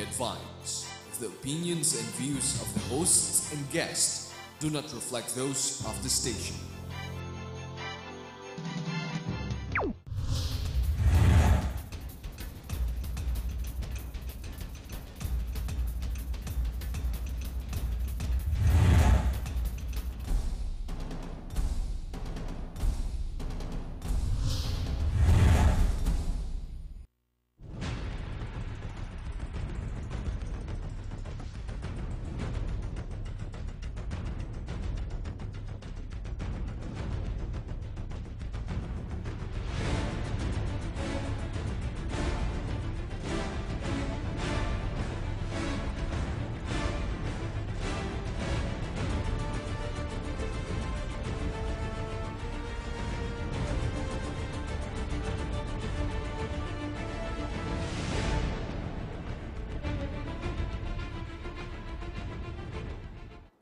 advised, the opinions and views of the hosts and guests do not reflect those of the station.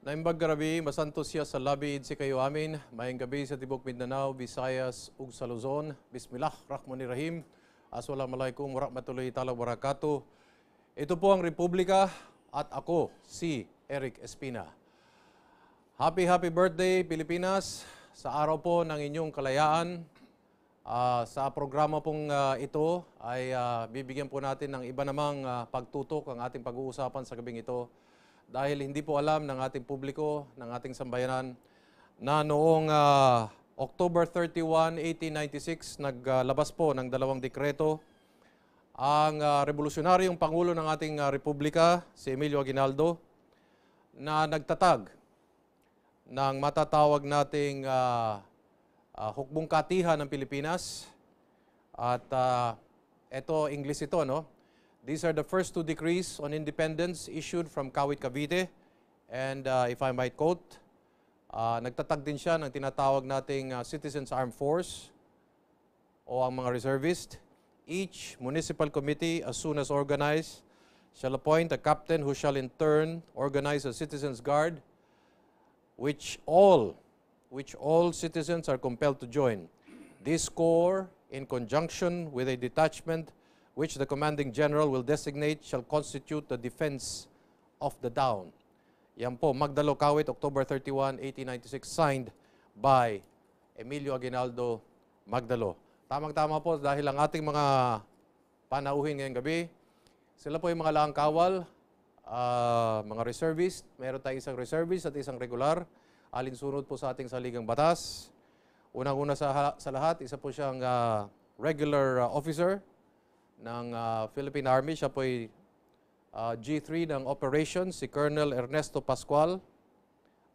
Naimbag gabi, masanto siya sa labid si kayo amin. Mayang gabi sa Tibok Mindanao, Visayas, ug sa Luzon. Bismillah, Rahmanirrahim. Assalamualaikum warahmatullahi ta'ala wabarakatuh. Ito po ang Republika at ako, si Eric Espina. Happy birthday, Pilipinas. Sa araw po ng inyong kalayaan. Sa programa pong ito ay bibigyan po natin ng iba namang pagtutok ang ating pag-uusapan sa gabing ito. Dahil hindi po alam ng ating publiko, ng ating sambayanan, na noong October 31, 1896, naglabas po ng dalawang dekreto ang revolusyonaryong Pangulo ng ating Republika, si Emilio Aguinaldo, na nagtatag ng matatawag nating hukbong katihan ng Pilipinas. At ito, English ito, no? These are the first two decrees on independence issued from Kawit Cavite. And if I might quote, nagtatag din siya ng tinatawag nating Citizens Armed Force o ang mga reservist. Each municipal committee, as soon as organized, shall appoint a captain who shall in turn organize a Citizens Guard, which all citizens are compelled to join. This corps, in conjunction with a detachment which the commanding general will designate, shall constitute the defense of the town. Yan po, Magdalo, Kawit, October 31, 1896, signed by Emilio Aguinaldo Magdalo. Tamang-tama po dahil ang ating mga panauhin ngayong gabi, sila po yung mga laang kawal, mga reservist. Meron tayong isang reservist at isang regular. Alinsunod po sa ating saligang batas. Unang-una sa lahat, isa po siyang regular officer ng Philippine Army. Siya po ay G3 ng operations, si Colonel Ernesto Pascual.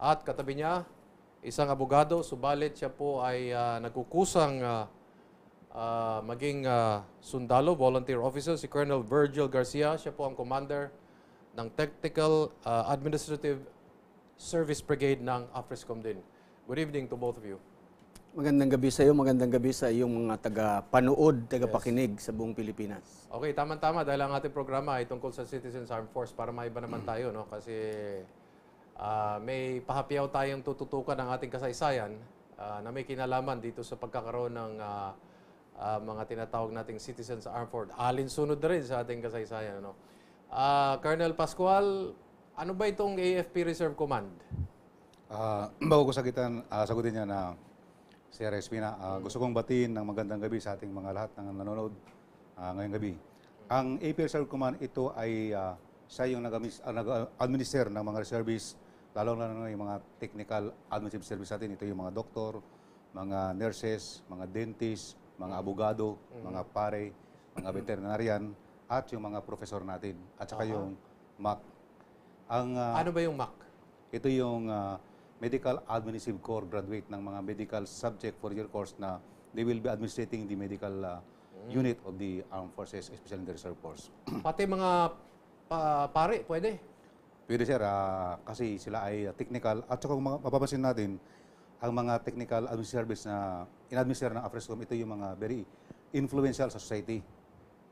At katabi niya, isang abogado, subalit siya po ay nagkukusang maging sundalo, volunteer officer, si Colonel Virgil Garcia. Siya po ang commander ng Technical Administrative Service Brigade ng AFRISCOM din. Good evening to both of you. Magandang gabi sa iyo, magandang gabi sa iyong mga taga-panood, taga-pakinig sa buong Pilipinas. Okay, tama-tama dahil ang ating programa ay tungkol sa Citizens Armed Force para maiba naman tayo, no? Kasi may pahapyaw tayong tututukan ng ating kasaysayan na may kinalaman dito sa pagkakaroon ng mga tinatawag nating Citizens Armed Force. Alinsunod na rin sa ating kasaysayan, no? Colonel Pascual, ano ba itong AFP Reserve Command? Bago ko sagutin niya na Sir Espina, gusto kong batiin ng magandang gabi sa ating mga lahat ng nanonood ngayong gabi. Ang AP Reserve Command, ito ay siya yung nag-administer ng mga reservists, lalo na yung mga technical administrative service natin. Ito yung mga doktor, mga nurses, mga dentist, mga abogado, mga pare, mga veterinarian, at yung mga professor natin. At saka yung MAC. Ano ba yung MAC? Ito yung Medical Administrative Corps graduate ng mga medical subject for your course na they will be administrating the medical unit of the Armed Forces, especially in the Reserve Force. Pati mga pare, pwede? Pwede sir, kasi sila ay technical. At saka kung mapapansin natin, ang mga technical administrative service na in-administer ng AFRISCOM, ito yung mga very influential sa society.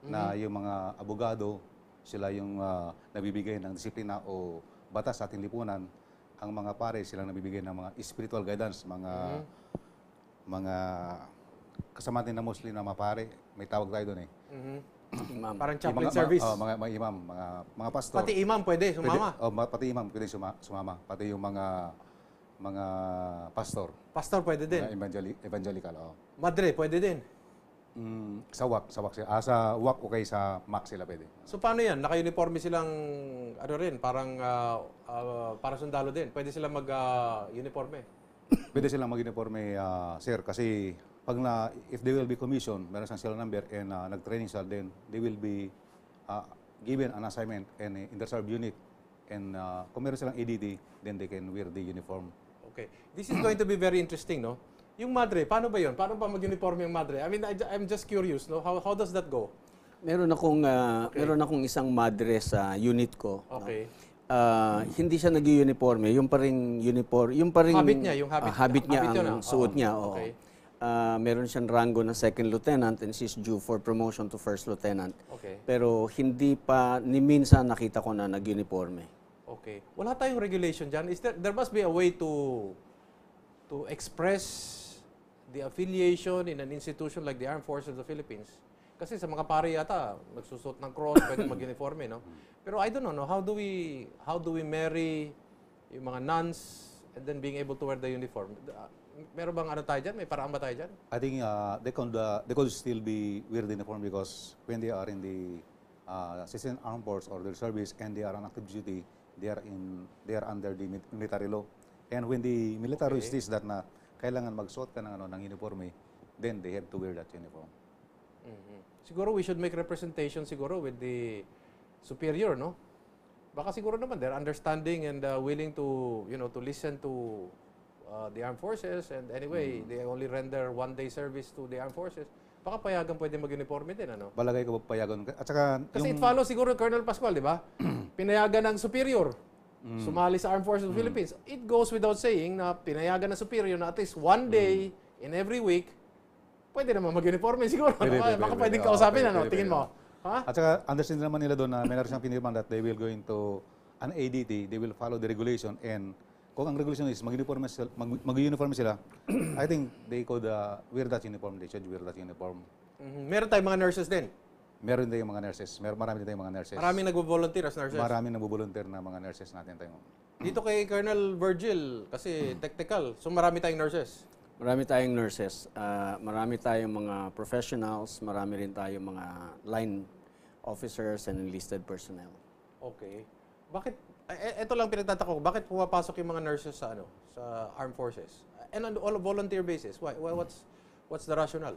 Na yung mga abogado, sila yung nabibigay ng disiplina o batas sa ating lipunan. Ang mga pare silang nabibigay ng mga spiritual guidance, mga kasama natin na Muslim na mga pare, may tawag tayo doon eh. Imam. Parang Yung chaplain service. mga imam, mga pastor. Pati imam pwede sumama. Pati imam pwede sumama. Pati yung mga pastor. Pastor pwede din. Mga evangelical. Madre pwede din. Sa WAC sila. Sa WAC o kay sa MAC sila pwede. So paano yan? Naka-uniforme silang ano rin, parang para sundalo din. Pwede silang mag-uniforme. Pwede silang mag-uniforme, sir, kasi if they will be commissioned, meron silang number and nag-training sila, then they will be given an assignment and in the reserve unit. And kung meron silang ADT, then they can wear the uniform. Okay. This is going to be very interesting, no? Yung madre, paano ba yun? Paano ba mag-uniforme yung madre? I mean, I'm just curious, no? How does that go? Meron akong isang madre sa unit ko. Okay. No? Hindi siya nag-uniforme, yung paring uniform, yung paring Habit niya, yung habit niya yun, ang suot niya. Oo. Okay. Meron siyang rango na second lieutenant and she's due for promotion to first lieutenant. Okay. Pero hindi pa ni minsan nakita ko na nag-uniforme. Okay. Wala tayong regulation dyan. There must be a way to express the affiliation in an institution like the Armed Forces of the Philippines. Kasi sa mga pare yata, nagsusot ng cross, pwede mag-uniforme, no? Pero I don't know, no? How do we marry yung mga nuns and then being able to wear the uniform? Meron bang ano tayo dyan? May paraan ba tayo dyan? I think they could still be wear the uniform because when they are in the citizen armed force or their service and they are on active duty, they are under the military law. And when the military states that na kailangan magsuot ka ng uniforme, then they have to wear that uniform. Mm-hmm. Siguro we should make representation siguro with the superior, no? Baka siguro naman they're understanding and willing to, to listen to the armed forces, and anyway, they only render one-day service to the armed forces. Baka payagan pwede mag-uniforme din, ano? Balagay ko payagan. At saka Kasi it follows siguro Colonel Pascual, di ba? Pinayagan ng superior. Sumali sa Armed Forces of the Philippines. It goes without saying na pinayagan ng superior na at least one day in every week, pwede naman mag-uniforme siguro. Baka pwedeng kausapin, ano? Tingin mo. Ha? At saka understand naman nila doon na meron siyang pinirman that they will go into an ADT, they will follow the regulation, and kung ang regulation is mag-uniforme sila, I think they could wear that uniform. They should wear that uniform. Meron tayong mga nurses din. Meron tayong mga nurses. Marami din tayong mga nurses. Maraming nagvo-volunteer as nurses. Maraming nagvo-volunteer na mga nurses natin tayo. Dito kay Colonel Virgil, kasi technical, so marami tayong nurses. Marami tayong nurses, marami tayong mga professionals, marami rin tayong mga line officers and enlisted personnel. Okay. Bakit, ito lang pinagtataka ko, bakit pumapasok yung mga nurses sa armed forces? And on all volunteer basis, what's the rationale?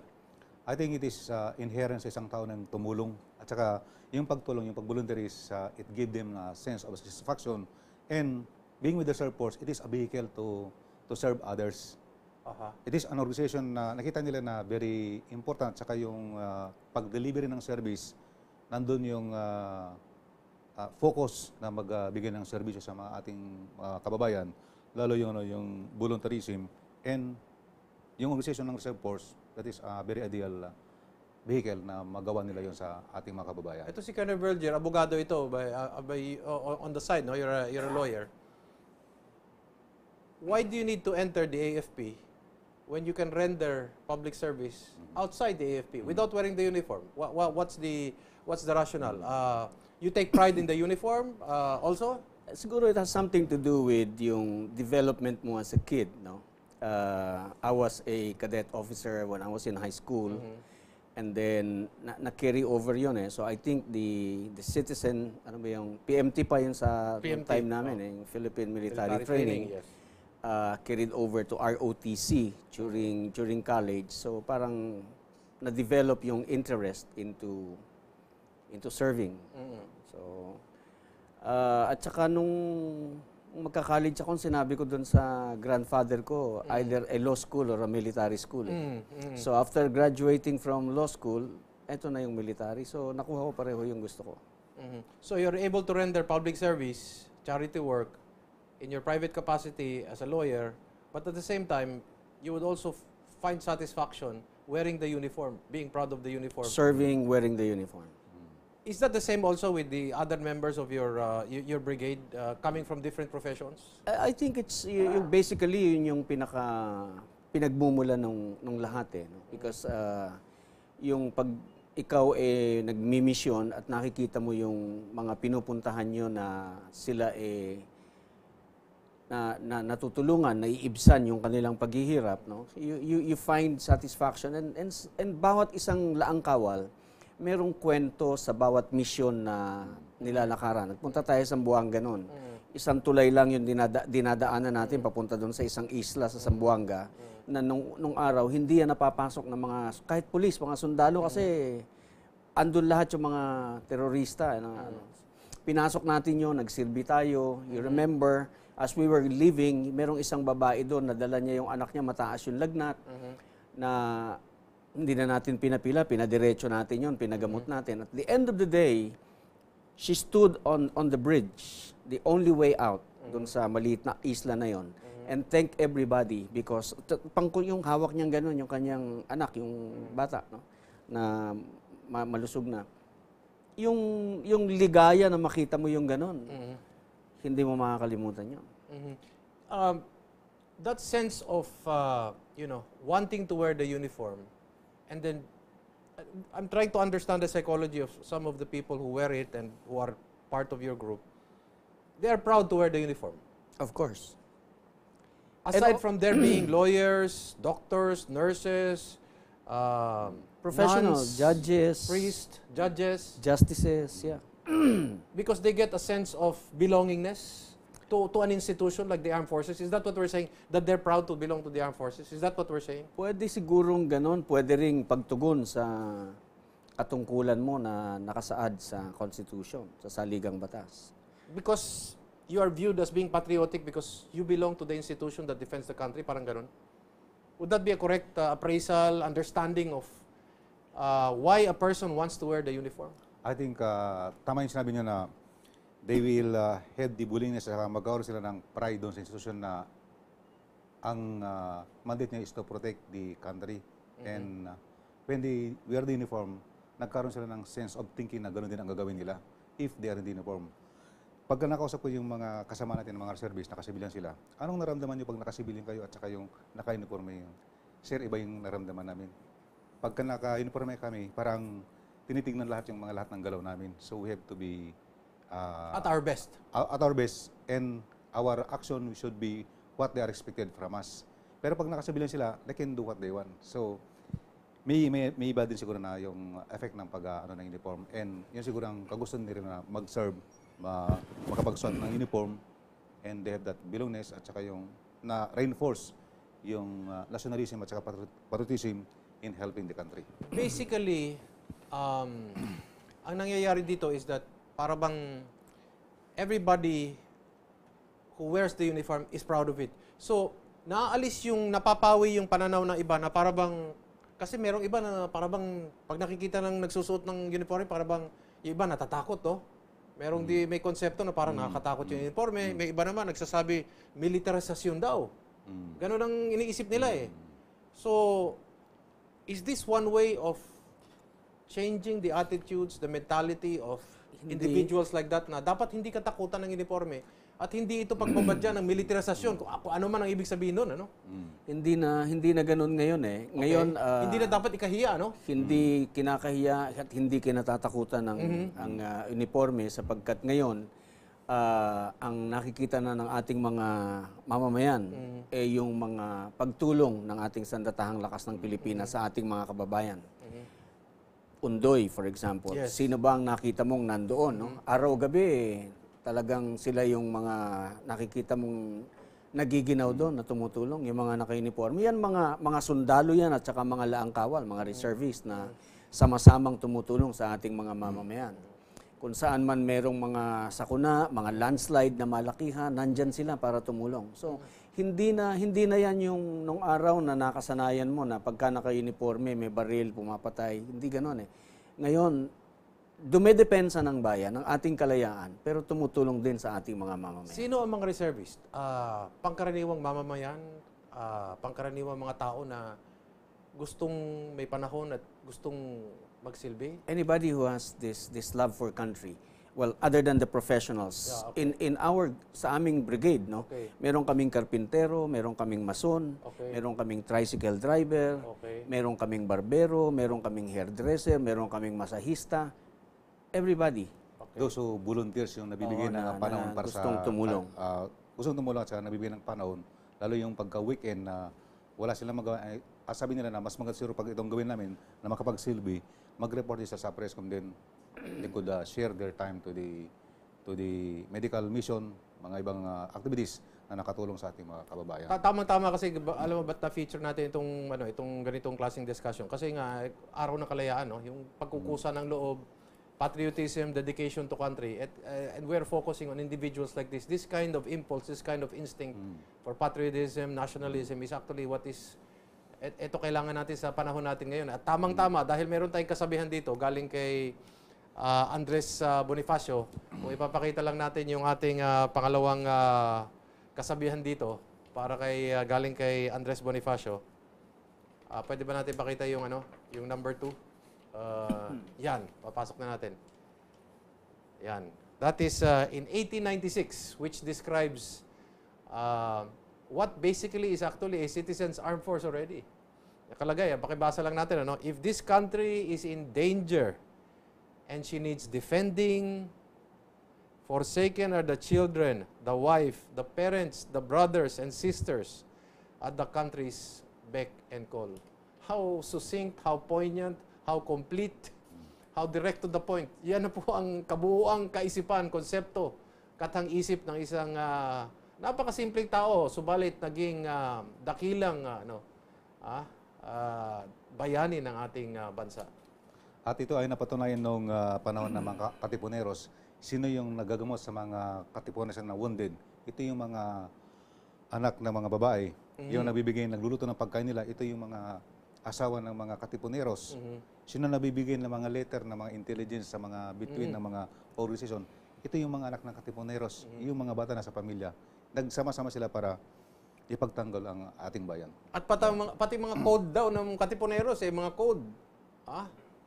I think it is inherent sa isang tao ng tumulong. At saka yung pagtulong, yung pag-volunteer is, it give them a sense of satisfaction. And being with the reserve force, it is a vehicle to serve others. It is an organization na nakita nila na very important. At saka yung pag-delivery ng service, nandun yung focus na magbigay ng serbisyo sa mga ating kababayan, lalo yung volunteerism. And yung organization ng reserve force, that is a very ideal vehicle na magawa nila yon sa ating mga kababayan. Ito si Colonel Virgil, abogado ito on the side, no? You're a lawyer. Why do you need to enter the AFP when you can render public service outside the AFP without wearing the uniform? What's the rationale? You take pride in the uniform also? Siguro it has something to do with yung development mo as a kid, no? I was a cadet officer when I was in high school, and then na-carry over yun eh. So I think the citizen, ano ba yung PMT pa yun sa PMT, time namin eh, yung Philippine Military Training. Yes. Carried over to ROTC during college. So parang na-develop yung interest into serving. So at saka nung magka-college ako, sinabi ko doon sa grandfather ko, either a law school or a military school. So after graduating from law school, eto na yung military. So nakuha ko pareho yung gusto ko. So you're able to render public service, charity work, in your private capacity as a lawyer, but at the same time, you would also find satisfaction wearing the uniform, being proud of the uniform. Serving, wearing the uniform. Is that the same also with the other members of your brigade coming from different professions? I think it's basically yun yung pinagmumula nung lahat eh, no? Because yung ikaw nagmi-mission at nakikita mo yung mga pinupuntahan nyo na sila natutulungan, naiibsan yung kanilang paghihirap, no? You find satisfaction and bawat isang laang kawal merong kwento sa bawat mission na nilalakaran. Nagpunta tayo sa Zamboanga noon. Isang tulay lang yung dinadaanan natin papunta doon sa isang isla sa Zamboanga na nung araw hindi yan napapasok ng mga kahit pulis, mga sundalo kasi andun lahat yung mga terorista. Pinasok natin yun, nagsilbi tayo. You remember, as we were leaving, merong isang babae doon, nadala niya yung anak niya, mataas yung lagnat, na hindi na natin pinapila, pinadiretso natin yun, pinagamot natin. At the end of the day, she stood on the bridge, the only way out, doon sa maliit na isla na yon, and thank everybody because yung hawak niyang ganun, yung kanyang anak, yung bata, no, na malusog na. Yung ligaya na makita mo yung ganun, hindi mo makakalimutan yun. That sense of, wanting to wear the uniform, and then, I'm trying to understand the psychology of some of the people who wear it and who are part of your group. They are proud to wear the uniform. Of course. Aside from there being lawyers, doctors, nurses, Professionals, nuns, judges, priests, judges, justices, yeah. because they get a sense of belongingness to an institution like the armed forces. Is that what we're saying? That they're proud to belong to the armed forces? Is that what we're saying? Pwede sigurong ganon, pwede ring pagtugon sa katungkulan mo na nakasaad sa Constitution, sa saligang batas. Because you are viewed as being patriotic because you belong to the institution that defends the country, parang ganon. Would that be a correct appraisal, understanding of why a person wants to wear the uniform? I think tama yung sinabi niyo na they will head the willingness at magkaroon sila ng pride doon sa institution na ang mandate niya is to protect the country. And when they wear the uniform, nagkaroon sila ng sense of thinking na ganoon din ang gagawin nila if they are in the uniform. Pagka nakausap ko yung mga kasama natin, mga reservists, nakasibilyan sila, anong naramdaman niyo pag nakasibilyan kayo at saka yung naka-uniforme yun? Sir, iba yung naramdaman namin. Pagka naka-uniforme kami, parang tinitingnan lahat ng galaw namin. So we have to be At our best. At our best, and our action should be what they are expected from us. Pero pag nakasibilyan sila, they can do what they want. So may iba din siguro na yung effect ng ng uniform, and yun siguro ang kagustuhan nila na mag-serve, makapagsuot ng uniform, and they have that belongingness at saka yung na reinforce yung nationalism at saka patriotism in helping the country. Basically, ang nangyayari dito is that para bang everybody who wears the uniform is proud of it. So, naaalis yung napapawi yung pananaw ng iba na para bang, kasi merong iba na para bang pag nakikita ng nagsusuot ng uniform, para bang yung iba natatakot, to. Merong may konsepto na parang nakakatakot yung uniforme. May iba naman nagsasabi militarisasyon daw. Ganun ang iniisip nila eh. So, is this one way of changing the attitudes, the mentality of individuals like that na dapat hindi katakutan ng uniforme at hindi ito pagbabadya ng militarisasyon kung ano man ang ibig sabihin nun, ano? Hindi na ganoon ngayon eh. Ngayon hindi na dapat ikahiya, no? Hindi kinakahiya at hindi kinatatakutan ng ang uniforme sapagkat ngayon ang nakikita na ng ating mga mamamayan yung mga pagtulong ng ating sandatahang lakas ng Pilipinas sa ating mga kababayan. Undoy, for example. Yes. Sino ba ang nakita mong nandoon? No? Araw-gabi, talagang sila yung mga nakikita mong nagiginaw doon na tumutulong, yung mga naka-uniforme. Yan, mga sundalo yan at saka mga laang kawal, mga reservists na sama-samang tumutulong sa ating mga mamamayan. Kung saan man merong mga sakuna, mga landslide na malakihan, nandyan sila para tumulong. So, hindi na yan yung nung araw na nakasanayan mo na pagka naka-uniforme, may baril, pumapatay. Hindi ganoon eh. Ngayon, dumedepensa ng bayan, ng ating kalayaan, pero tumutulong din sa ating mga mamamayan. Sino ang mga reservist? Pangkaraniwang mamamayan, pangkaraniwang mga tao na gustong may panahon at gustong magsilbi? Anybody who has this love for country. well, other than the professionals. Yeah, okay. In our, sa aming brigade, no? Okay. Meron kaming karpintero, meron kaming mason, Okay. meron kaming tricycle driver, Okay. meron kaming barbero, meron kaming hairdresser, meron kaming masahista. Everybody. Those who volunteers yung nabibigyan Oo, ng panahon para gustong sa tumulong. gustong tumulong at saka nabibigyan ng panahon, lalo yung pagka-weekend na wala silang magawa. Sabi nila na mas maganda siguro pag itong gawin namin na makapagsilbi, mag-report din sa Prescom din. They could share their time to the medical mission, mga ibang activities na nakatulong sa ating mga kababayan. Tama-tama kasi alam mo ba't na-feature natin itong ganitong klaseng discussion? Kasi nga araw ng kalayaan, no? Yung pagkukusa ng loob, patriotism, dedication to country, and we're focusing on individuals like this. This kind of impulse, this kind of instinct for patriotism, nationalism is actually what is ito kailangan natin sa panahon natin ngayon. At tamang-tama dahil meron tayong kasabihan dito galing kay Andres Bonifacio. Kung ipapakita lang natin yung ating pangalawang kasabihan dito para kay galing kay Andres Bonifacio. Pwede ba natin pakita yung yung number 2? Yan, papasok na natin. Yan. That is in 1896, which describes what basically is actually a citizen's armed force already. Nakalagay, pakibasa lang natin. If this country is in danger and she needs defending, forsaken are the children, the wife, the parents, the brothers and sisters at the country's beck and call. How succinct, how poignant, how complete, how direct to the point. Yan na po ang kabuuang kaisipan, konsepto, katang isip ng isang napakasimpleng tao, subalit naging dakilang bayani ng ating bansa. At ito ay napatunayan noong panahon ng mga katipuneros. Sino yung nagagamot sa mga katipuneros na wounded? Ito yung mga anak ng mga babae. Yung nabibigay, nagluluto ng pagkain nila. Ito yung mga asawa ng mga katipuneros. Sino nabibigay ng mga letter, ng mga intelligence sa mga between ng mga organization? Ito yung mga anak ng katipuneros. Yung mga bata na sa pamilya. Nagsama-sama sila para ipagtanggol ang ating bayan. At pati mga code daw ng katipuneros, mga code.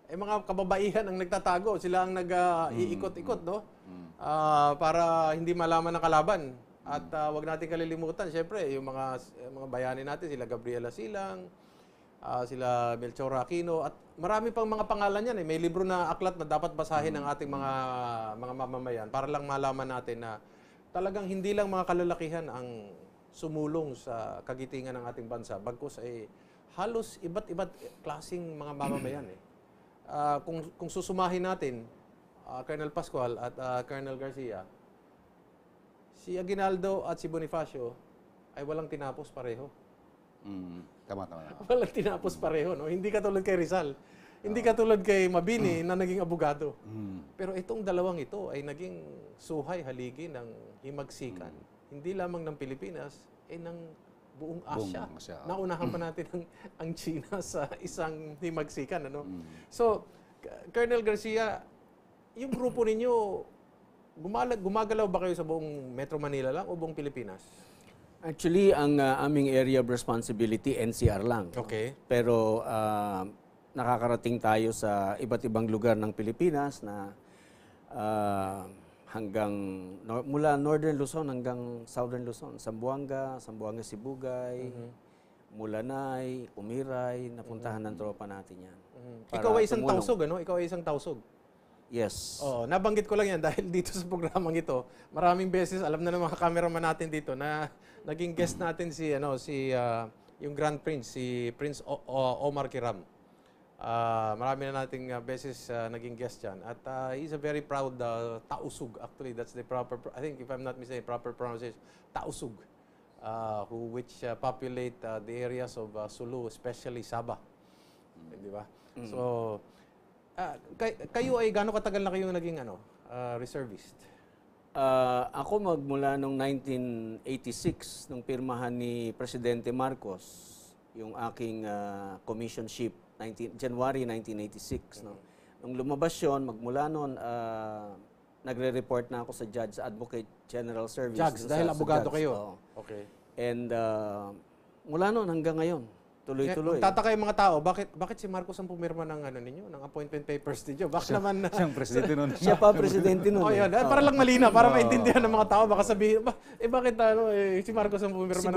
Mga kababaihan ang nagtatago. Sila ang nag-iikot-ikot, no? Para hindi malaman ng kalaban. At wag natin kalilimutan, syempre, yung mga bayani natin, sila Gabriela Silang, sila Melchor Aquino, at marami pang mga pangalan yan. May libro na aklat na dapat basahin ng ating mga mamamayan para lang malaman natin na talagang hindi lang mga kalalakihan ang sumulong sa kagitingan ng ating bansa. Bagkus ay halos iba't klaseng mga mamamayan. Kung susumahin natin, Colonel Pascual at Colonel Garcia, si Aguinaldo at si Bonifacio ay walang tinapos pareho. Tama. Walang tinapos pareho, no? Hindi katulad kay Rizal. Hindi katulad kay Mabini na naging abogado. Pero itong dalawang ito ay naging suhay haligi ng himagsikan. Hindi lamang ng Pilipinas, ng buong Asia. Naunahan pa natin ang China sa isang himagsikan. So, Colonel Garcia, yung grupo ninyo, gumagalaw ba kayo sa buong Metro Manila lang o buong Pilipinas? Actually, ang aming area of responsibility, NCR lang. Okay. Pero nakakarating tayo sa iba't ibang lugar ng Pilipinas na mula Northern Luzon hanggang Southern Luzon. Zamboanga Sibugay, Mulanay, Umiray, napuntahan ng tropa natin yan. Ikaw ay isang tausog, Ikaw ay isang tausog. Yes. Nabanggit ko lang yan dahil dito sa programang ito, maraming beses alam na ng mga cameraman natin dito na naging guest natin yung Grand Prince, si Prince Omar Kiram. Marami na nating beses naging guest yan. At he's a very proud tausug. Actually, that's the proper, I think if I'm not mistaken, proper pronunciation, tausug, which populate the areas of Sulu, especially Sabah. Di ba? So, kayo ay gaano katagal na kayo naging reservist? Ako magmula noong 1986, nung pirmahan ni Presidente Marcos, yung aking commissionship, January 1986. No? Nung lumabas yun, magmula noon, nagre-report na ako sa Judge Advocate General Service. Judge, dahil abogado kayo? Oo. Okay. And mula noon hanggang ngayon, tuloy-tuloy. Kung tataka yung mga tao, bakit si Marcos ang pumirma ng ninyo, ng appointment papers ninyo? Bakit naman Siyang presidente nun. Siya pa presidente nun. Oh, yun. Para lang malinaw, para maintindihan ng mga tao, baka sabihin, bakit si Marcos ang pumirma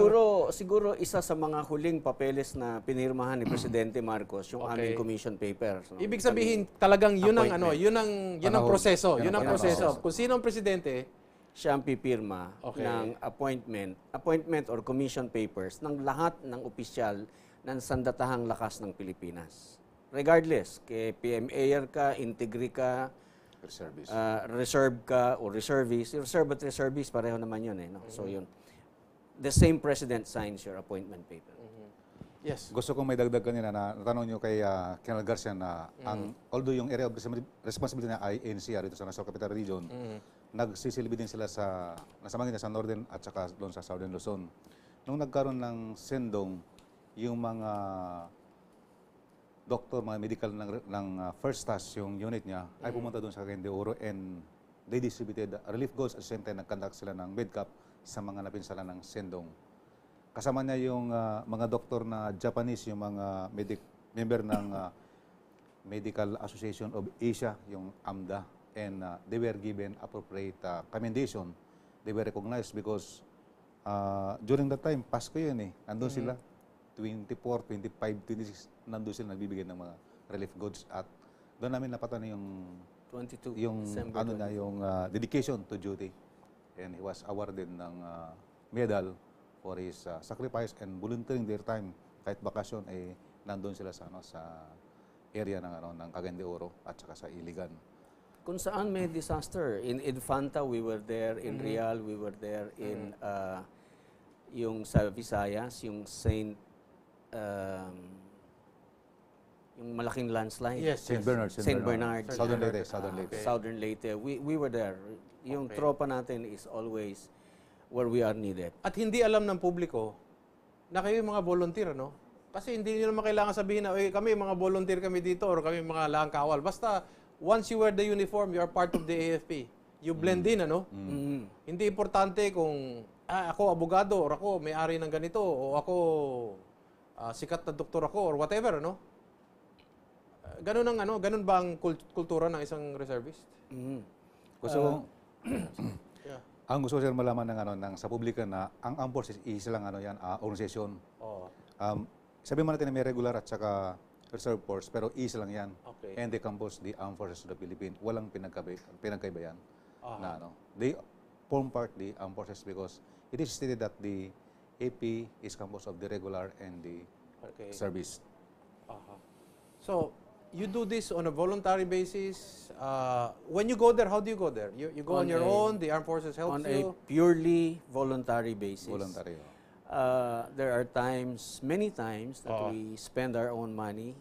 Siguro isa sa mga huling papeles na pinirmahan ni Presidente Marcos yung aming commission papers. No? Ibig sabihin, talagang yun ang yun ang proseso, yun ang proseso. Kung sino ang presidente, siya ang pipirma ng appointment or commission papers ng lahat ng opisyal ng sandatahang lakas ng Pilipinas. Regardless, kay PMAer ka, integri ka, reserve ka, o reservist. Reserve at reservist, pareho naman yun. No? So yun. The same president signs your appointment paper. yes. Gusto kong may dagdag kanina na natanong nyo kay Colonel Garcia na although yung area of responsibility na ay NCR dito sa National Capital Region, nagsisilbi din sila nasa magitan sa Northern at saka doon sa Southern Luzon. Nung nagkaroon ng sendong, yung mga doktor, mga medical ng first task, yung unit niya, ay pumunta doon sa Cagayan de Oro and they distributed relief goods at the same time nag-conduct sila ng medcap sa mga napinsala ng sendong. Kasama niya yung mga doktor na Japanese, yung mga member ng Medical Association of Asia, yung AMDA, and they were given appropriate commendation. They were recognized because during that time, Pasko yun nandun sila. 24, 25, 26, nandun sila nagbibigay ng mga relief goods at doon namin napatan yung 22 yung December yung dedication to duty, and he was awarded ng medal for his sacrifice and volunteering their time kahit bakasyon nandun sila sa area ng Cagayan de Oro at saka sa Iligan. Kung saan may disaster. In Infanta, we were there. In Real, we were there. In yung sa Visayas, yung yung malaking landslide. Yes, St. Bernard. Southern Leyte. We were there. Yung tropa natin is always where we are needed. At hindi alam ng publiko na kayo yung mga volunteer, no? Kasi hindi nyo naman kailangan sabihin na, kami mga volunteer kami dito or kami mga laang kawal. Basta, once you wear the uniform, you are part of the AFP. You blend in, ano? Hindi importante kung ako abogado or ako may-ari ng ganito o ako sikat na doktor ako or whatever, ano? Ganun ba ang kultura ng isang reservist? Gusto ang gusto ko malaman ng sa publika na ang armed forces isa lang organisasyon. Sabi man natin na may regular at saka reserve force, pero isa lang yan. Okay. And they compose the armed forces of the Philippines. Walang pinagkaiba yan. They form part the armed forces because it is stated that the AP is composed of the regular and the service. So, you do this on a voluntary basis. When you go there, how do you go there? You go on your own, the armed forces help on you? a purely voluntary basis. Voluntary. There are many times that we spend our own money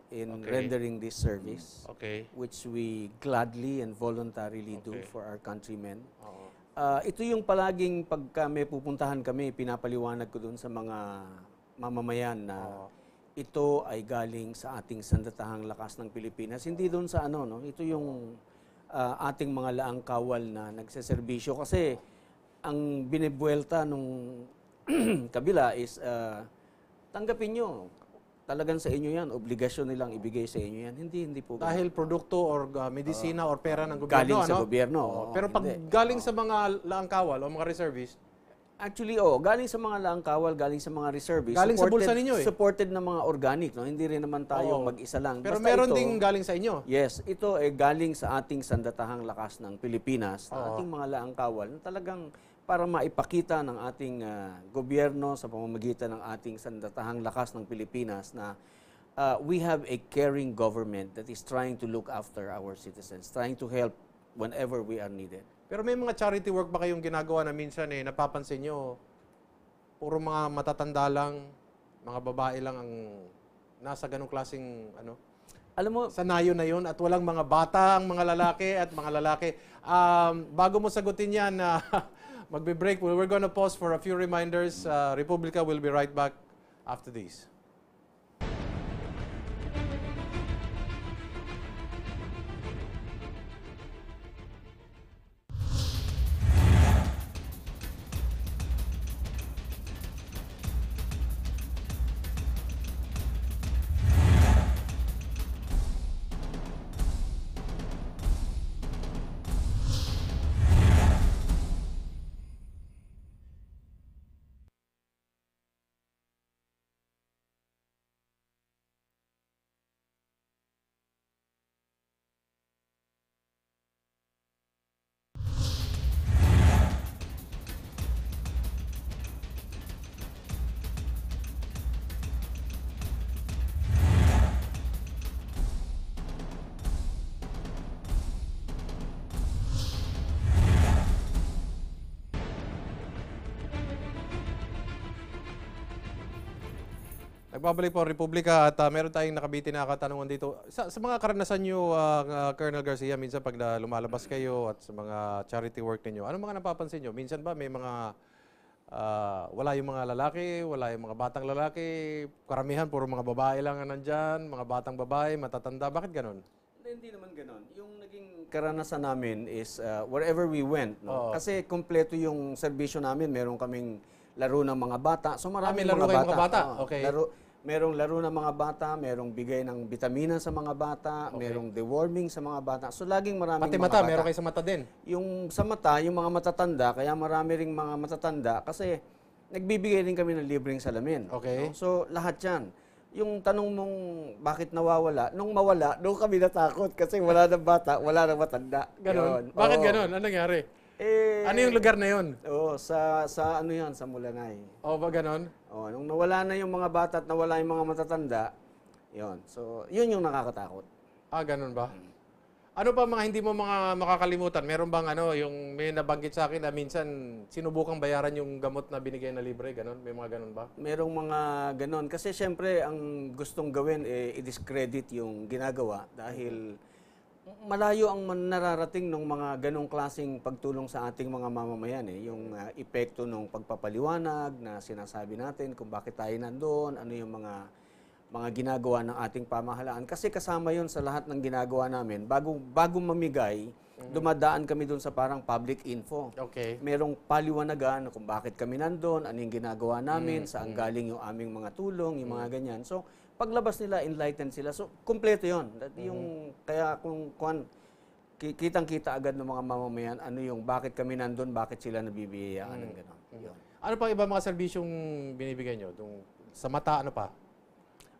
in rendering this service, which we gladly and voluntarily do for our countrymen. Ito yung palaging pagka may pupuntahan kami, pinapaliwanag ko dun sa mga mamamayan na ito ay galing sa ating sandatahang lakas ng Pilipinas. Hindi dun sa ito yung ating mga laang kawal na nagseserbisyo. Kasi ang binibuelta nung kabila is tanggapin nyo. Talagang sa inyo yan. Obligasyon nilang ibigay sa inyo yan. Hindi po. Dahil produkto or medisina or pera ng gobyerno. Galing sa gobyerno. Pero pag galing sa mga laang kawal o mga reservist, actually, galing sa mga laang kawal, galing sa mga reservists. Galing sa bulsa ninyo Supported ng mga organic. No? Hindi rin naman tayo mag-isa lang. Pero basta meron ito, ding galing sa inyo. Yes, ito ay galing sa ating sandatahang lakas ng Pilipinas, na ating mga laang kawal, na talagang para maipakita ng ating gobyerno sa pamamagitan ng ating sandatahang lakas ng Pilipinas na we have a caring government that is trying to look after our citizens, trying to help whenever we are needed. Pero may mga charity work ba kayong ginagawa na minsan napapansin nyo, puro mga matatanda lang, mga babae lang ang nasa ganong klaseng Alam mo, sanayo na yun at walang mga batang mga lalaki at mga lalaki. Bago mo sagutin yan, magbe-break. We're gonna pause for a few reminders. Republica will be right back after this. Nagbabalik po ang Republika at meron tayong nakabitin na katanungan dito. Sa mga karanasan nyo, Colonel Garcia, minsan pag lumalabas kayo at sa mga charity work ninyo, ano mga napapansin nyo? Minsan ba may mga wala yung mga lalaki, wala yung mga batang lalaki, karamihan puro mga babae lang ang nandyan, mga batang babae, matatanda. Bakit ganon? Hindi naman ganon. Yung naging karanasan namin is wherever we went. No? Kasi kompleto yung serbisyo namin. Meron kaming laro ng mga bata. So maraming may laro mga kayong mga bata? Oo, Okay. Merong laro ng mga bata, merong bigay ng bitamina sa mga bata, merong deworming sa mga bata. So laging maraming Pati mga mata, bata. meron kayo sa mata din. Yung sa mata, yung mga matatanda, kaya marami ring mga matatanda kasi nagbibigay rin kami ng libreng salamin. Okay. No? So lahat yan. Yung tanong mong bakit nawawala, nung mawala, doon kami natakot kasi wala ng bata, wala ng matanda. Ganon. Yun. Bakit Oo. ganon? Ano nangyari? Eh, Ano yung lugar na yun? sa ano yan, sa Mulanay. O ba ganon? Nung nawala na yung mga bata at nawala yung mga matatanda, yun. So, yun yung nakakatakot. Ganon ba? Ano pa mga hindi mo mga makakalimutan? Meron bang yung may nabanggit sa akin na minsan sinubukang bayaran yung gamot na binigay na libre, ganon? May mga ganon ba? Merong mga ganon. Kasi syempre, ang gustong gawin, i-discredit yung ginagawa dahil malayo ang nararating ng mga ganong klaseng pagtulong sa ating mga mamamayan. Yung epekto ng pagpapaliwanag na sinasabi natin kung bakit tayo nandoon, ano yung mga ginagawa ng ating pamahalaan. Kasi kasama yon sa lahat ng ginagawa namin. Bago mamigay, dumadaan kami doon sa parang public info. Okay. Merong paliwanagan kung bakit kami nandoon, ano yung ginagawa namin, saan galing yung aming mga tulong, yung mga ganyan. So, paglabas nila, enlightened sila. So, kumpleto yun. Yung, kaya kung kitang-kita agad ng mga mamamayan, ano yung bakit kami nandun, bakit sila nabibiyayaan ng gano'n. Yun. Ano pa iba mga serbisyong binibigay nyo? Sa mata, ano pa?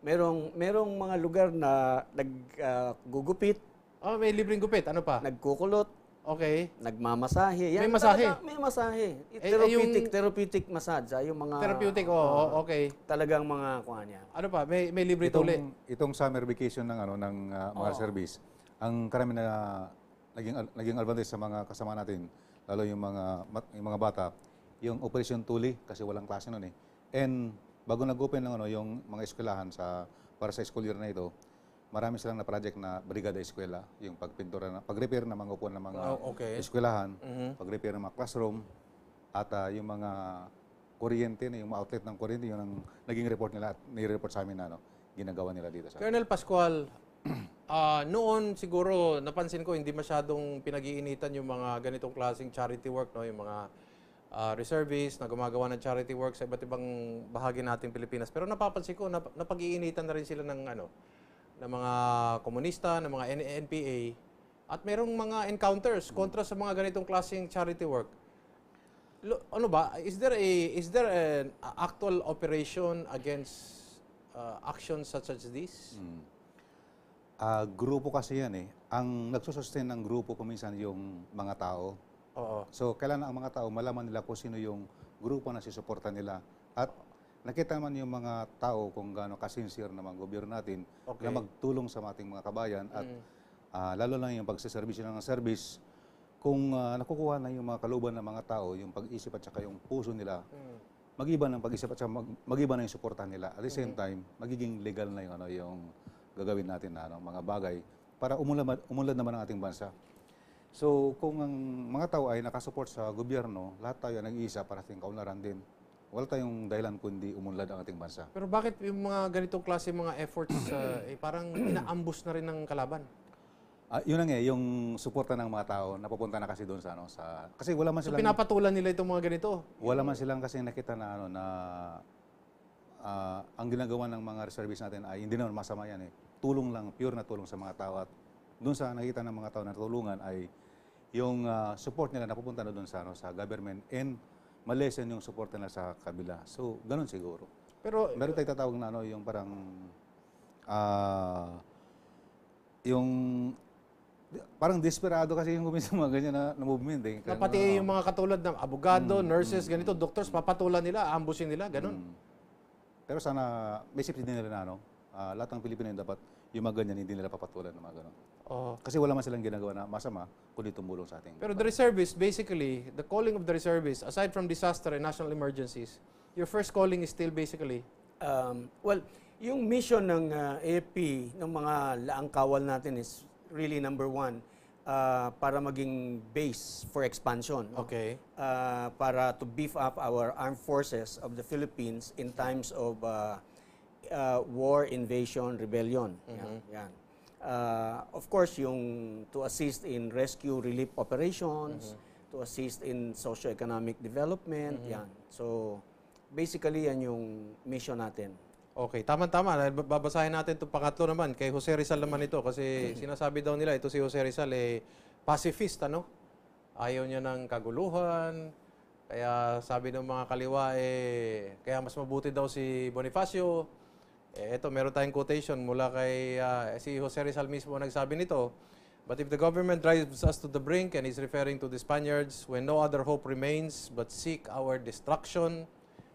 Merong mga lugar na naggugupit, May libreng gupit. Ano pa? nagkukulot, Okay. nagmamasahe. May masahe? May masahe. yung- Therapeutic massage. Yung mga... Therapeutic, okay. Talagang mga kuha niya. Ano pa? May libre tuli. Itong summer vacation ng mga service, ang karami na naging advantage sa mga kasama natin, lalo yung mga bata, yung Operation Tuli kasi walang klase noon eh. And bago nag-open ng yung mga eskwelahan para sa school year na ito, marami silang na project na brigada eskwela, yung pag-repair ng mga upuan ng mga eskwelahan, pag-repair ng mga classroom, at yung mga kuryente, yung mga outlet ng kuryente, yun ang naging report nila at nire-report sa amin na ginagawa nila dito. Colonel Pascual, noon siguro napansin ko hindi masyadong pinag-iinitan yung mga ganitong klaseng charity work, no? Yung mga reservists na gumagawa ng charity work sa iba't ibang bahagi nating Pilipinas. Pero napapansin ko, napag-iinitan na rin sila ng mga komunista, ng mga NPA, at merong mga encounters kontra sa mga ganitong klaseng charity work. Ano ba? Is there an actual operation against actions such as this? Grupo kasi yan eh. Ang nagsusustain ng grupo kuminsan yung mga tao. Oo. So, kailangan ang mga tao malaman nila kung sino yung grupo na susuporta nila. At nakita naman yung mga tao kung gaano kasincere ng mga gobyerno natin na magtulong sa ating mga kabayan at lalo lang yung pagsaservisyo ng service. Kung nakukuha na yung mga kaluban ng mga tao, yung pag-isip at saka yung puso nila, mag-iba ng pag-isip at saka mag-iba na yung suportahan nila. At the same time, magiging legal na yung gagawin natin na mga bagay para umunlad naman ang ating bansa. So, kung ang mga tao ay nakasupport sa gobyerno, lahat tayo nag-iisa para ating kaunlaran din. Wala tayong dahilan kundi umunlad ang ating bansa. Pero bakit yung mga ganitong klase mga efforts parang inaambus na rin ng kalaban? Yun ang yung suporta ng mga tao, napupunta na kasi doon sa kasi wala man So silang pinapatulan nila itong mga ganito? wala man silang kasi nakita na ang ginagawa ng mga reservists natin ay hindi naman masama yan eh. Tulong lang, pure na tulong sa mga tao at doon sa nakita ng mga tao na tulungan ay yung support nila napupunta na doon sa government and malesen yung support nila sa kabila. So, ganun siguro. Pero meron tayong tatawag na yung parang parang desperado kasi yung kuminsan mga ganyan na movement eh. na pati yung mga katulad ng abogado, nurses, ganito, doctors, papatulan nila, ambusin nila, ganun. Pero sana may safety din nila na lahat ng Pilipino dapat yung mga ganyan hindi nila papatulan ng mga ganun. Kasi wala man silang ginagawa na masama kundi tumulong sa ating. Pero the reservists, basically, the calling of the reservists, aside from disaster and national emergencies, your first calling is still basically Well, yung mission ng AFP, ng mga laang kawal natin is really number one, para maging base for expansion. No? Okay. Para to beef up our armed forces of the Philippines in times of war, invasion, rebellion. Yan. Of course, yung to assist in rescue relief operations, to assist in socio-economic development. Yan. So, basically, yan yung mission natin. Okay, tama-tama. Babasahin natin itong pangatlo naman. Kay Jose Rizal naman ito kasi sinasabi daw nila, ito si Jose Rizal, pacifist, ano? Ayaw niya ng kaguluhan. Kaya sabi ng mga kaliwa, kaya mas mabuti daw si Bonifacio. Ito, meron tayong quotation mula kay si Jose Rizal mismo nagsabi nito. But if the government drives us to the brink, and he's referring to the Spaniards, when no other hope remains but seek our destruction,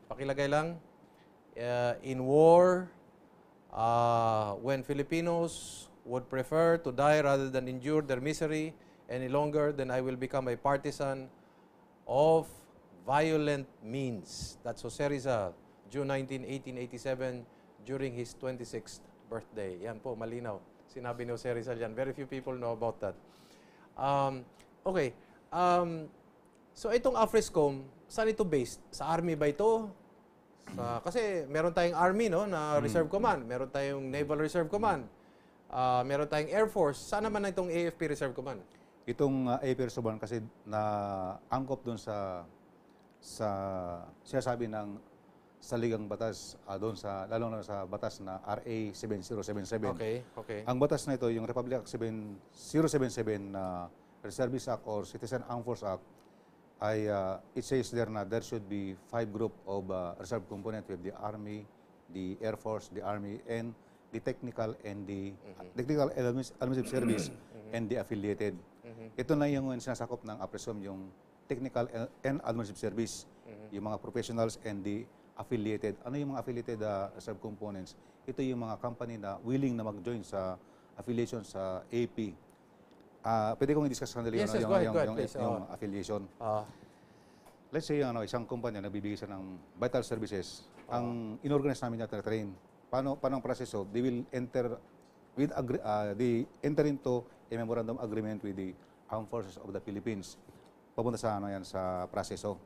pakilagay lang, in war, when Filipinos would prefer to die rather than endure their misery any longer, then I will become a partisan of violent means. That's Jose Rizal, June 19, 1887, during his 26th birthday. Yan po, malinaw. Sinabi ni Jose Rizal yan. Very few people know about that. Okay. So itong AFRESCOM, saan ito based? Sa Army ba ito? Kasi meron tayong Army, no, na Reserve Command. Meron tayong Naval Reserve Command. Meron tayong Air Force. Saan naman na itong AFP Reserve Command? Itong AFP Reserve Command kasi na angkop doon sa sinasabi ng saligang batas doon lalo na sa batas na RA 7077. Okay. Ang batas na ito, yung Republic Act 7077 na Reservist Act or Citizen Armed Force Act, it says there na there should be 5 group of reserve component with the Army, the Air Force, the Army, and the technical and the technical administrative service and the affiliated. Ito na yung sinasakop ng AFRESCOM, yung technical and administrative service, yung mga professionals and the affiliated. Ano yung mga affiliated reserve components? Ito yung mga company na willing na mag-join sa affiliation sa AP. Pwede kong i-discuss sandali Yes, go ahead, please. Yung affiliation. Let's say isang kumpanya nagbibigay siya ng vital services. Ang inorganize namin niya train. Paano ang proseso? They will enter into a memorandum agreement with the Armed Forces of the Philippines. Papunta sa sa proseso.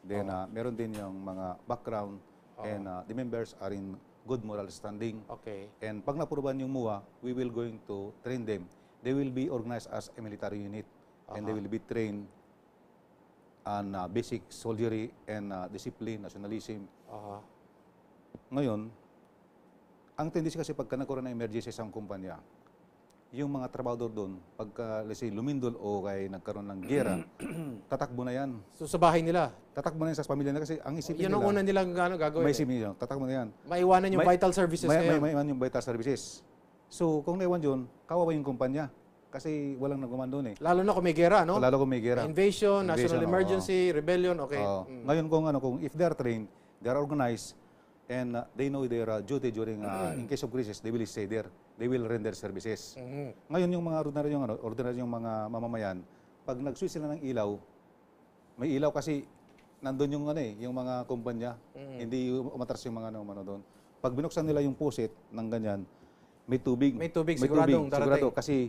Then meron din yung mga background and the members are in good moral standing. Okay. And pag napuruban yung MUA, we will going to train them. They will be organized as a military unit and they will be trained on basic soldiery and discipline, nationalism. Ngayon, ang tendency kasi pagka nagkaroon ng emergency sa isang kumpanya, yung mga trabahador doon, pagka let's say, lumindol o kay nagkaroon ng gera, tatakbo na yan. So sa bahay nila? Tatakbo na yan sa pamilya nila kasi ang isipin Yan ang una nilang gagawin. May isipin nila, tatakbo na yan. Maiwanan yung vital services ngayon. Maiwanan yung vital services. So, kung naiwan yun, kawawa yung kumpanya. Kasi walang nagkuman doon eh. Lalo na kung may gera, no? Lalo kung may gera. Invasion, national emergency, rebellion, okay. Ngayon kung if they are trained, they are organized, and they know their duty during, in case of crisis, they will stay there. They will render services. Ngayon yung mga ordinaryong mga mamamayan, pag nag-switch sila ng ilaw, may ilaw kasi nandun yung yung mga kumpanya, hindi umatras yung mga doon. Pag binuksan nila yung pusit ng ganyan, may tubig. May tubig, siguradong darating. Sigurado, kasi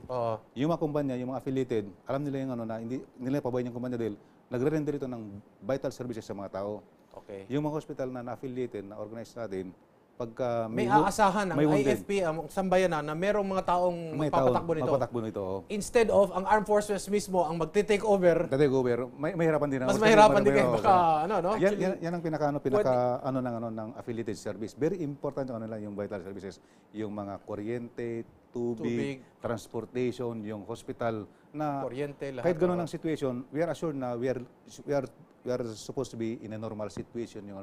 yung mga kumpanya, yung mga affiliated, alam nila yung na hindi nila pabayan yung kumpanya dahil nagre-render ito ng vital services sa mga tao. Okay. Yung mga hospital na affiliated, na organized natin, pagka may aasahan ang IFP, ang sambayanan, na merong mga taong magpapatakbo nito. Instead of ang armed forces mismo ang magte-take over. May hirapan din. Mas mahirapan din kayo. Yan ang ng affiliated service. Very important yung vital services. Yung mga kuryente, tubig, transportation, yung hospital na kuryente, lahat. Kahit gano'n ang situation, we are assured na we are supposed to be in a normal situation yung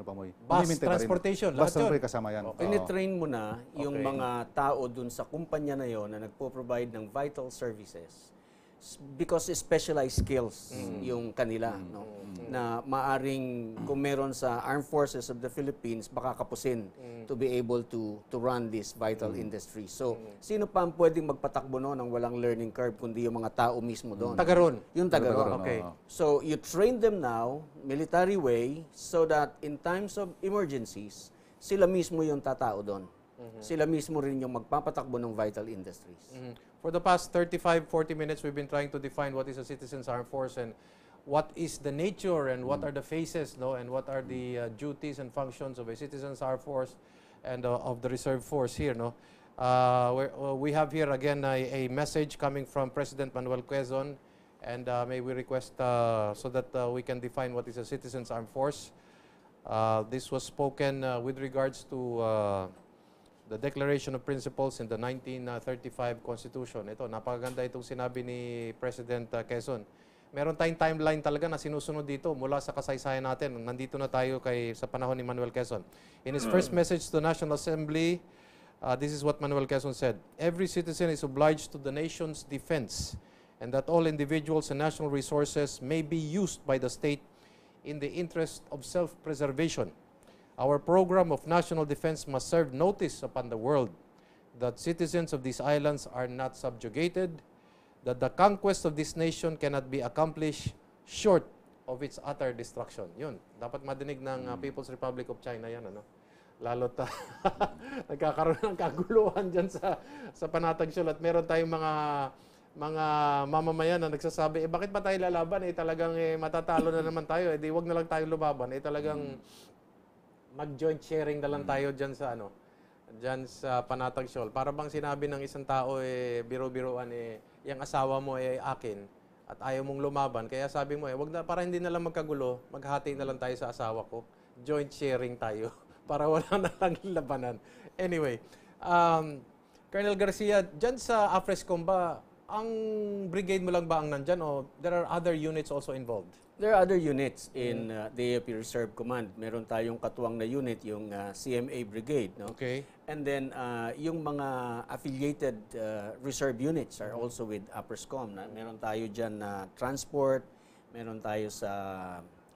bus transportation, lahat yun. Bus kasama yan. Pinitrain mo na yung mga tao dun sa kumpanya na yon na nagpo-provide ng vital services because specialized skills yung kanila, no? Na maaring kung meron sa Armed Forces of the Philippines baka kapusin to be able to run this vital industry. So, sino pa ang pwedeng magpatakbo noon ng walang learning curve kundi yung mga tao mismo doon? Tagaron. Yung tagaron. Okay. So, you train them now, military way, so that in times of emergencies, sila mismo yung tatao doon. Sila mismo rin yung magpapatakbo ng vital industries. For the past 35, 40 minutes, we've been trying to define what is a citizens' armed force and what is the nature and what are the phases, no, and what are the duties and functions of a citizens' armed force and of the reserve force here, no. We have here again a message coming from President Manuel Quezon, and may we request so that we can define what is a citizens' armed force. This was spoken with regards to the Declaration of Principles in the 1935 Constitution. Ito, napakaganda itong sinabi ni President Quezon. Meron tayong timeline talaga na sinusunod dito mula sa kasaysayan natin. Nandito na tayo sa panahon ni Manuel Quezon. In his first message to the National Assembly, this is what Manuel Quezon said: "Every citizen is obliged to the nation's defense, and that all individuals and national resources may be used by the state in the interest of self-preservation. Our program of national defense must serve notice upon the world that citizens of these islands are not subjugated, that the conquest of this nation cannot be accomplished short of its utter destruction." Yun, dapat madinig ng People's Republic of China yan, ano? Lalo't nagkakaroon ng kaguluhan dyan sa Panatag Shoal at meron tayong mga mamamayan na nagsasabi, bakit pa tayo lalaban? Talagang matatalo na naman tayo. Di wag na lang tayo lumaban. Talagang mag-joint sharing na lang tayo dyan sa Panatag Shoal. Para bang sinabi ng isang tao, biro-biroan, yung asawa mo akin at ayaw mong lumaban. Kaya sabi mo, wag na, para hindi na lang magkagulo, maghati na lang tayo sa asawa ko. Joint sharing tayo para wala na lang labanan. Anyway, Colonel Garcia, dyan sa AFRESCOM ba, ang brigade mo lang ba ang nandyan o there are other units also involved? There are other units in the AFP Reserve Command. Meron tayong katuwang na unit, yung CMA Brigade. No? Okay. And then, yung mga affiliated reserve units are also with AFRESCOM. Meron tayo dyan na transport, meron tayo sa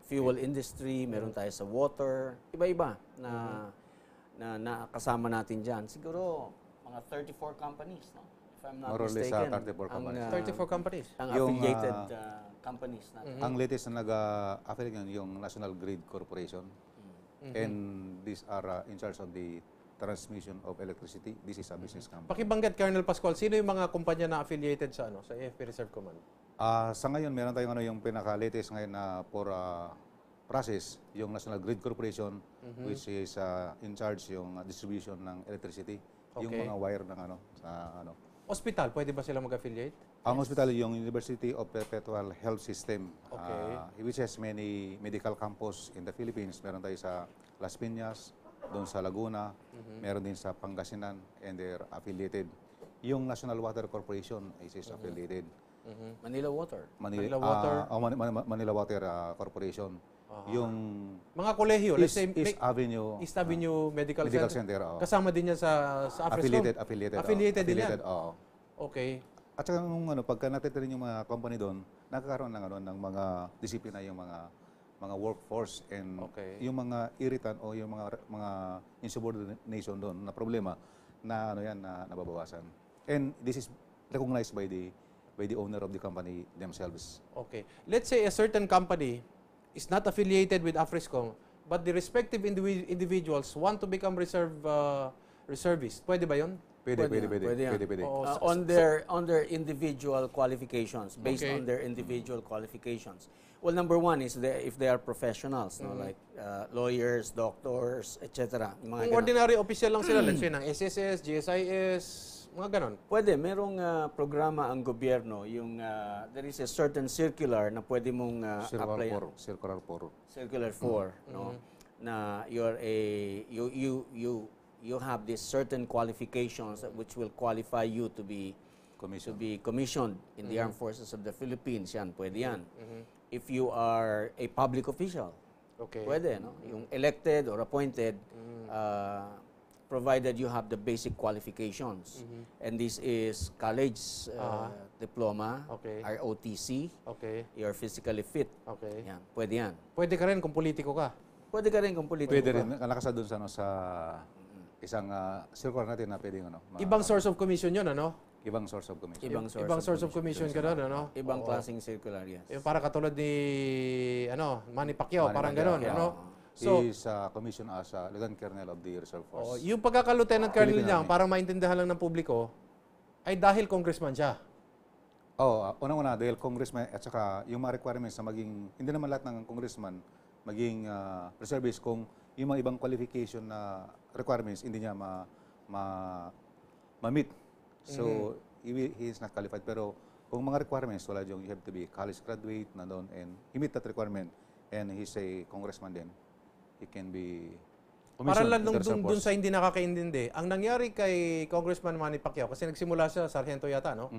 fuel industry, meron tayo sa water, iba-iba na kasama natin dyan. Siguro, mga 34 companies, no? If I'm not More or less, mistaken. 34 companies. 34 companies? Ang Yung, affiliated companies natin. Ang latest na nag-affiliate yung National Grid Corporation. And these are in charge of the transmission of electricity. This is a business company. Pakibanggit, Colonel Pascual, sino yung mga kumpanya na affiliated sa AFP Reserve Command? Sa ngayon, meron tayong yung pinaka-latest ngayon na for process, yung National Grid Corporation, which is in charge yung distribution ng electricity, yung Okay. mga wire ng Hospital, pwede ba sila mag-affiliate? Ang hospital, yung University of Perpetual Health System, Okay. which has many medical campus in the Philippines. Meron tayo sa Las Piñas, doon sa Laguna, meron din sa Pangasinan, and they're affiliated. Yung National Water Corporation is affiliated. Manila Water. Manila Water. Manila Water Corporation. Yung Mga kolehiyo, let's say East Avenue East Avenue Medical Center. oo. Kasama din yan sa AFRESCOM? Affiliated din yan? oo. Okay. At saka pagka natitrin yung mga company doon, nakakaroon ng mga disiplina yung mga workforce and Okay. yung mga irritant o yung mga insubordination doon na problema na na nababawasan. And this is recognized by the owner of the company themselves. Okay. Let's say a certain company is not affiliated with AFRESCOM, but the respective individuals want to become reservist. Pwede ba yun? Pwede. yan. Oo, On their individual qualifications, based Okay. on their individual qualifications. Well, number one is if they are professionals, no, like lawyers, doctors, etc. Kung ordinary official lang sila, let's say ng SSS, GSIS, mga ganon. Pwede, merong programa ang gobyerno, yung there is a certain circular na pwede mong apply. Circular 4. Circular 4, no? Na you have these certain qualifications which will qualify you to be commissioned in the armed forces of the Philippines. Yan, pwede yan. If you are a public official, Okay. pwede, no? Yung elected or appointed, provided you have the basic qualifications. And this is college diploma, Okay. ROTC, Okay. you're physically fit. Okay. Yan, pwede yan. Pwede ka rin kung politiko ka. Pwede ka rin kung politiko Pwede ka. rin, nakasa doon sa isang circular natin na pwedeng Ibang source of commission yun, ano? ibang source of commission. Ibang source of commission ka doon, ano? Ibang Oo. klaseng circular, yes. Yung para katulad ni Manny Pacquiao, parang gano'n, Pacquiao. ano? So, He is commissioned as Lieutenant Colonel of the Reserve Force. yung pagkaka-lieutenant colonel Philippine niya, Army. para maintindihan lang ng publiko, ay dahil congressman siya. Unang-una, dahil congressman at saka yung mga requirements na maging, hindi naman lahat ng congressman maging reservist kung yung mga ibang qualification na requirements hindi niya ma-meet. So, he is not qualified. Pero kung mga requirements, wala yung you have to be college graduate na doon and he meet that requirement and he's a congressman then he can be Para commissioned lang in the Reserve dun Force. sa hindi nakakaintindi, ang nangyari kay Congressman Manny Pacquiao, kasi nagsimula siya, sargento yata, no?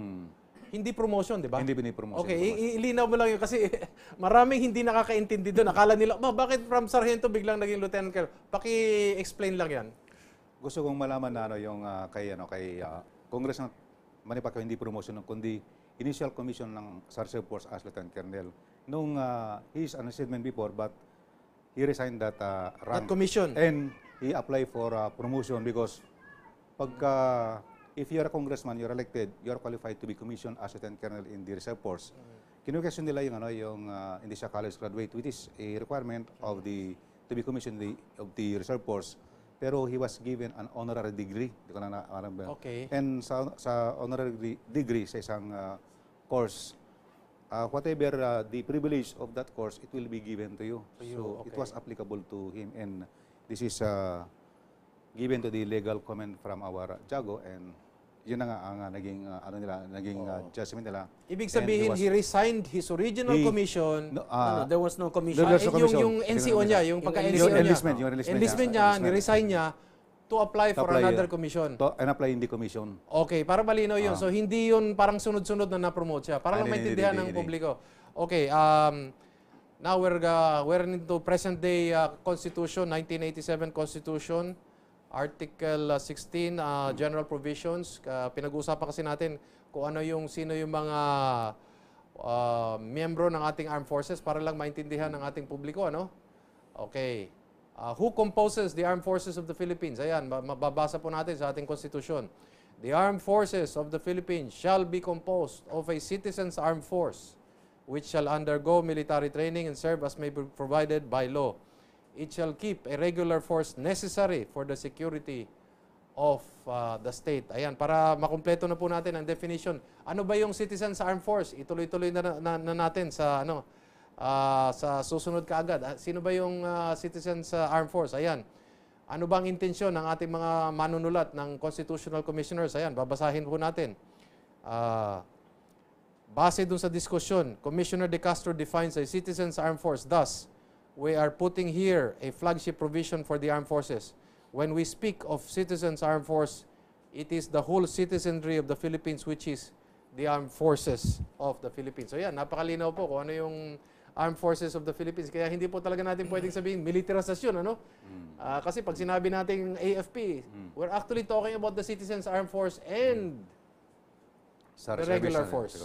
Hindi promotion, di ba? Hindi binipromotion. Okay, ilinaw mo lang yun kasi maraming hindi nakakaintindi doon. Akala nila, bakit from sargento biglang naging lieutenant colonel? Paki-explain lang yan. Gusto kong malaman na yung kay Congressman Manny Pacquiao hindi promotion kundi initial commission ng Reserve Force as Lieutenant Colonel. Nung he is an assignment before but he resigned that rank. That commission. And he applied for promotion because pagka if you are a congressman, you're elected, you are qualified to be commissioned as Lieutenant Colonel in the Reserve Force. Kinukesyon nila yung hindi siya college graduate, which is a requirement of to be commissioned of the Reserve Force. Pero he was given an honorary degree. Hindi ko na alam ba. Okay. And sa honorary degree sa isang course, whatever the privilege of that course, it will be given to you. So it was applicable to him. And this is given to the legal comment from our Jago and yun na nga ang naging judgment nila. Ibig sabihin, he resigned his original commission. There was no commission. There was no commission. Yung NCO niya, yung pagka-NCO Yung niya. enlistment niya, niresign niya to apply for another commission. And apply in the commission. Okay, para malinaw yun. So, hindi yun parang sunod-sunod na na-promote siya. Para lang Hindi, maintindihan ng hindi. publiko. Okay, now we're into present-day Constitution, 1987 Constitution, Article 16, General Provisions. Pinag-uusapan kasi natin kung sino yung mga miyembro ng ating armed forces para lang maintindihan ng ating publiko, ano? Okay. Who composes the armed forces of the Philippines? Ayan, mababasa po natin sa ating konstitusyon. The armed forces of the Philippines shall be composed of a citizens' armed force which shall undergo military training and serve as may be provided by law. It shall keep a regular force necessary for the security of the state. Ayan, para makumpleto na po natin ang definition. Ano ba yung citizens armed force? Ituloy-tuloy na natin sa sa susunod kaagad. Sino ba yung citizens armed force? Ayan. Ano bang intensyon ng ating mga manunulat ng constitutional commissioners? Ayan, babasahin po natin. Base dun sa diskusyon, Commissioner De Castro defines a citizens armed force. Thus, we are putting here a flagship provision for the armed forces. When we speak of citizens armed force, it is the whole citizenry of the Philippines which is the armed forces of the Philippines. So yan, napakalinaw po kung ano yung armed forces of the Philippines. Kaya hindi po talaga natin pwedeng sabihin militarization, ano? Kasi pag sinabi natin AFP, we're actually talking about the citizens armed force and the regular force.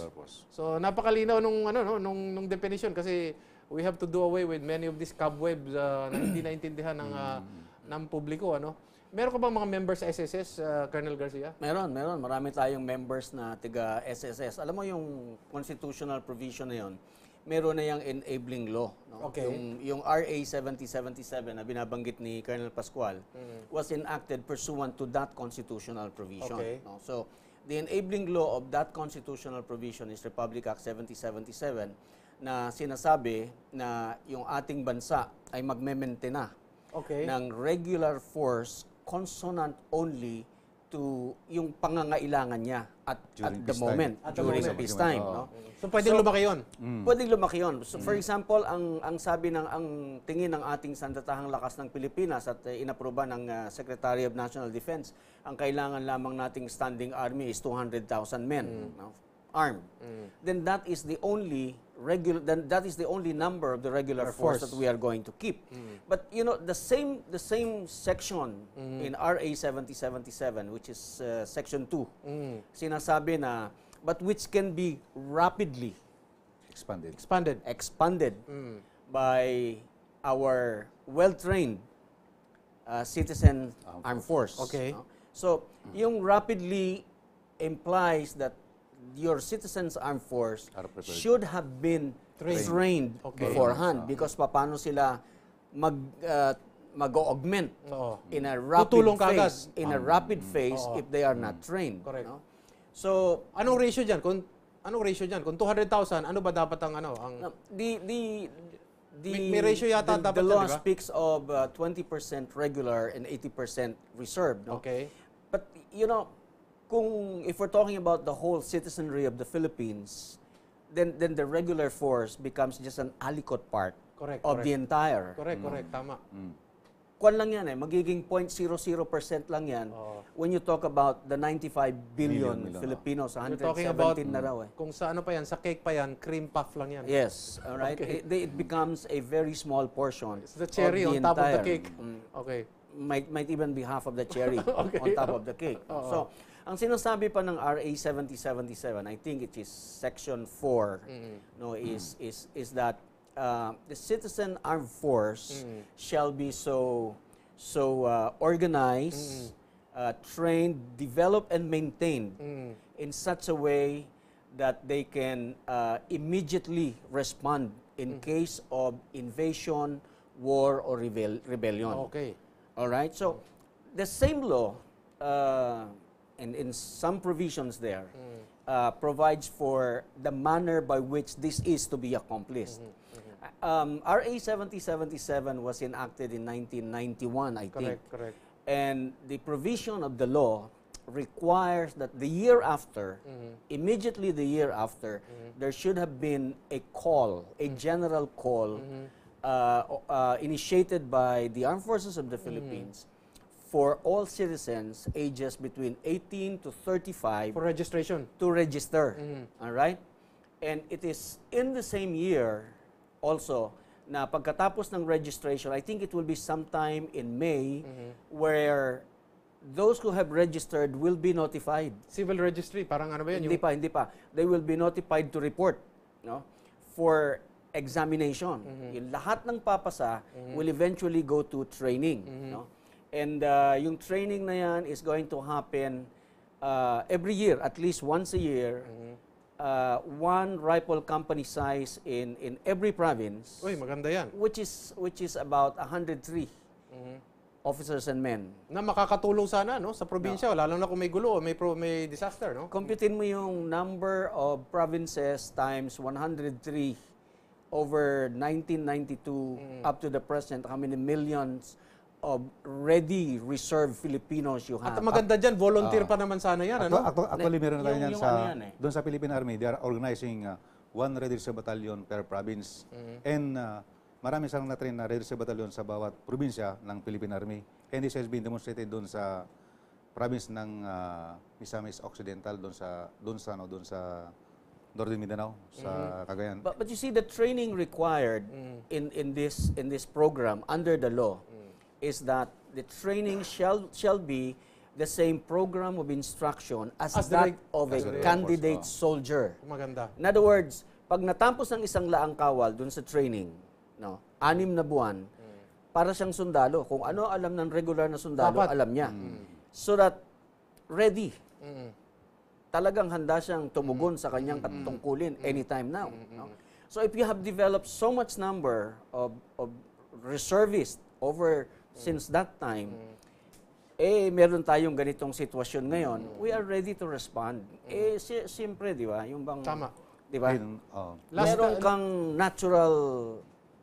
So napakalinaw nung definition kasi we have to do away with many of these cobwebs na hindi naintindihan ng publiko, ano? Meron ka bang mga members sa SSS, Colonel Garcia? Meron. Marami tayong members na tiga SSS. Alam mo yung constitutional provision na yun, meron na yung enabling law. No? Okay. Yung RA 7077 na binabanggit ni Colonel Pascual was enacted pursuant to that constitutional provision. Okay. No? So, the enabling law of that constitutional provision is Republic Act 7077 na sinasabi na yung ating bansa ay magme-maintain na ng regular force consonant only to yung pangangailangan niya at the moment, during peacetime. No? So pwedeng lumaki yun? Pwedeng lumaki yun. So, for example, ang sabi ang tingin ng ating sandatahang lakas ng Pilipinas at inaproba ng Secretary of National Defense, ang kailangan lamang nating standing army is 200,000 men. No? Armed. Then that is the only number of the regular force that we are going to keep. But you know, the same section in RA 7077, which is section 2, sinasabi na but which can be rapidly expanded by our well-trained citizen armed force. Okay. No? So, yung rapidly implies that your citizens armed force should have been trained beforehand because paano sila mag-augment Oo. in a rapid Tutulong phase, kaagad. in a rapid phase Oo. if they are not trained. Correct. No? So, Anong ratio diyan? Anong ratio diyan? Kung 200,000, ano ba dapat ang May ratio yata the dapat law yan, di ba? speaks of 20% regular and 80% reserve. No? Okay. But if we're talking about the whole citizenry of the Philippines, then the regular force becomes just an alikot part Correct, of the entire. Correct, tama. Kwan lang yan magiging 0.00% lang yan when you talk about the 95 billion Million. Filipinos, You're talking about 117 na raw kung sa ano pa yan, sa cake pa yan, cream puff lang yan. Yes, all right. Okay. It becomes a very small portion. It's the cherry of on top of the entire- cake. Okay. Might even be half of the cherry on top of the cake. So, ang sinasabi pa ng RA 7077, I think it is section 4, is that the citizen armed force shall be so organized, trained, developed, and maintained in such a way that they can immediately respond in case of invasion, war, or rebellion. Okay. All right. So the same law, and in some provisions there, provides for the manner by which this is to be accomplished. RA 7077 was enacted in 1991, I think. Correct. And the provision of the law requires that the year after, immediately the year after, there should have been a call, a general call, initiated by the Armed Forces of the Philippines for all citizens ages between 18 to 35 For registration. to register. All right? And it is in the same year also na pagkatapos ng registration, I think it will be sometime in May, where those who have registered will be notified. Civil registry, parang ano ba yan? Hindi pa. They will be notified to report, no, for examination. Yung lahat ng papasa will eventually go to training, no? And yung training na yan is going to happen every year, at least once a year. One rifle company size in every province, Uy, maganda yan. which is about 103 officers and men. Na makakatulong sana no sa probinsya, lalo na kung may gulo o may disaster, no? Computein mo yung number of provinces times 103 over 1992 up to the present, how many millions of ready reserve Filipinos you have. At maganda dyan, volunteer pa naman sana yan, ano? Actually, meron na tayo yan Yung sa, ano yan doon sa Philippine Army, they are organizing one Red Reserve Battalion per province. And marami silang na-train na Red Reserve Battalion sa bawat probinsya ng Philippine Army. And this has been demonstrated doon sa province ng Misamis Occidental, doon sa Northern Mindanao, sa Cagayan. But you see, the training required in this program under the law is that the training shall be the same program of instruction as that of a candidate soldier. Maganda. In other words, pag natapos ng isang laang kawal dun sa training, 6 na buwan, para siyang sundalo. Kung ano alam ng regular na sundalo, Dapat. alam niya. So that ready. Talagang handa siyang tumugon sa kanyang katungkulin anytime now. No? So if you have developed so much number of reservists since that time, meron tayong ganitong sitwasyon ngayon, we are ready to respond. Siyempre, di ba? Yung bang, Tama. di ba? Last Meron kang natural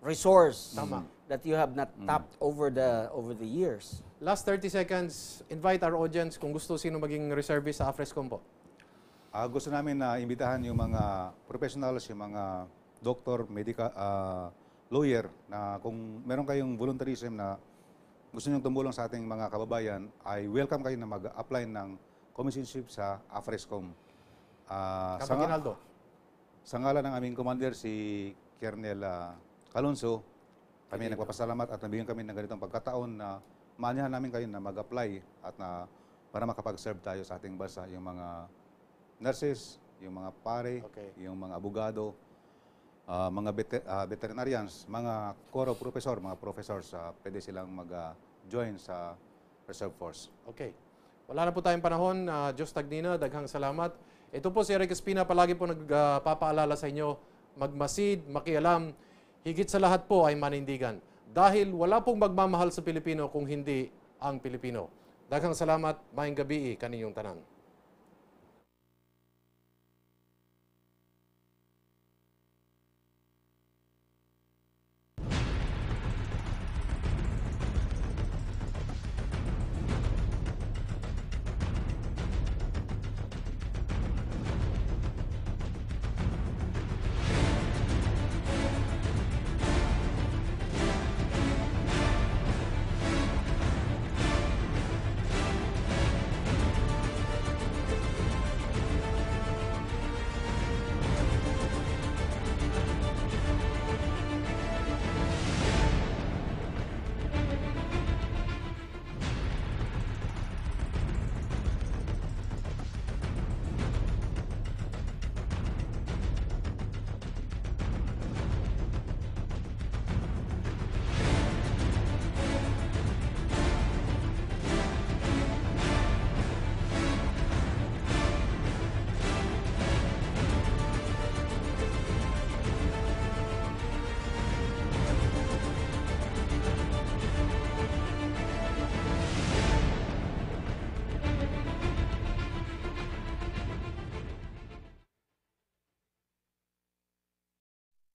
resource Tama. that you have not tapped over the years. Last 30 seconds, invite our audience kung gusto sino maging reservist sa AFRESCOM po. Gusto namin na imbitahan yung mga professionals, yung mga doctor, medical, lawyer, na kung meron kayong volunteerism na gusto nyo tumulong sa ating mga kababayan, I welcome kayo na mag-apply ng commissionship sa AFRESCOM. Kapaginaldo. Sa ngalan ng aming commander, si Colonel Calonso, kami nagpapasalamat at nabigyan kami ng ganitong pagkataon na maanyahan namin kayo na mag-apply at na para makapag-serve tayo sa ating bansa, yung mga nurses, yung mga pare, yung mga abogado, mga veterinarians, mga Corps of Professor, mga professors, pwede silang mag-join sa Reserve Force. Okay. Wala na po tayong panahon. Diyos Tagnina, daghang salamat. Ito po si Eric Espina, palagi po nagpapaalala sa inyo, magmasid, makialam, higit sa lahat po ay manindigan. dahil wala pong magmamahal sa Pilipino kung hindi ang Pilipino. Daghang salamat, maayong gabi kaninyong tanan.